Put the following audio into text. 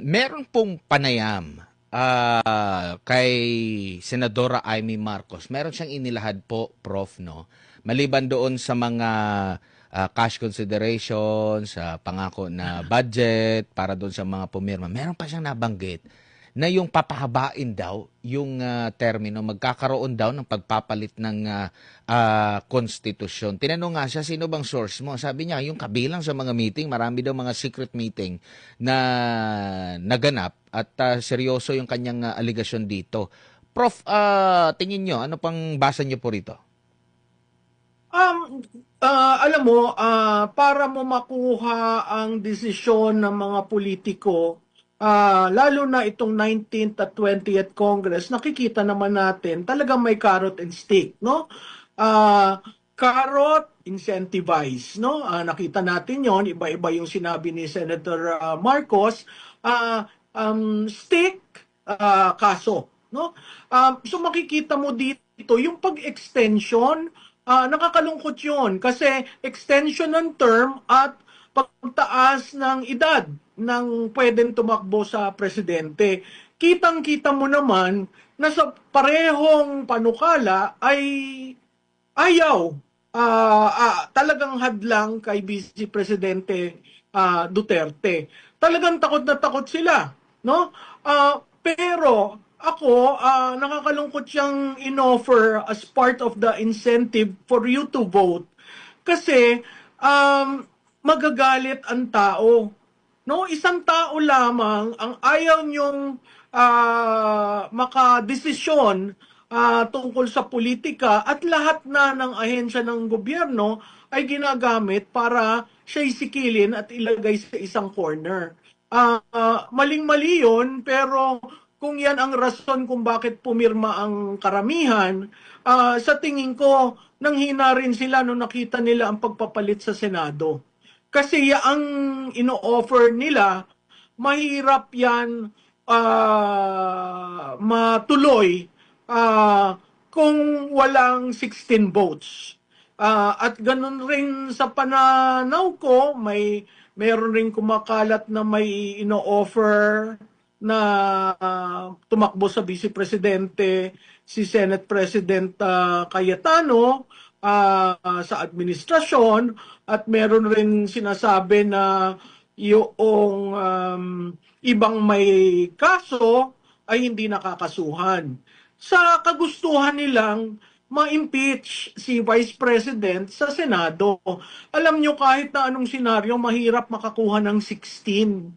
Meron pong panayam kay Senadora Amy Marcos. Meron siyang inilahad po, Prof, no? Maliban doon sa mga cash consideration, sa pangako na budget para doon sa mga pumirma, meron pa siyang nabanggit na yung papahabain daw yung termino, magkakaroon daw ng pagpapalit ng konstitusyon. Tinanong nga siya, sino bang source mo? Sabi niya, yung kabilang sa mga meeting, marami daw mga secret meeting na naganap at seryoso yung kanyang aligasyon dito. Prof, tingin nyo, ano pang basa nyo po rito? Alam mo, para mo makuha ang desisyon ng mga politiko, lalo na itong 19th at 20th Congress, nakikita naman natin talagang may carrot and stick, no? Carrot, incentivize, no? Nakita natin yon, iba-iba yung sinabi ni Senator Marcos. Stick, kaso, no? So makikita mo dito yung pag-extension. Nakakalungkot yun kasi extension ng term at pagtaas ng edad ng pwedeng tumakbo sa presidente. Kitang-kita mo naman na sa parehong panukala ay ayaw, talagang hadlang kay Vice Presidente Duterte. Talagang takot na takot sila, no? Pero ako, nakakalungkot siyang inoffer as part of the incentive for you to vote. Kasi magagalit ang tao. No, isang tao lamang ang ayaw niyong makadesisyon tungkol sa politika at lahat na ng ahensya ng gobyerno ay ginagamit para siya isikilin at ilagay sa isang corner. Maling-mali yun, pero kung yan ang rason kung bakit pumirma ang karamihan, sa tingin ko, nanghina rin sila nung nakita nila ang pagpapalit sa Senado. Kasi ang ino-offer nila, mahirap yan matuloy kung walang 16 votes. At ganun rin sa pananaw ko, meron rin kumakalat na may ino-offer na tumakbo sa Vice Presidente si Senate President Cayetano sa administrasyon, at meron rin sinasabi na yung ibang may kaso ay hindi nakakasuhan. Sa kagustuhan nilang ma-impeach si Vice President sa Senado. Alam nyo, kahit na anong senaryo, mahirap makakuha ng 16.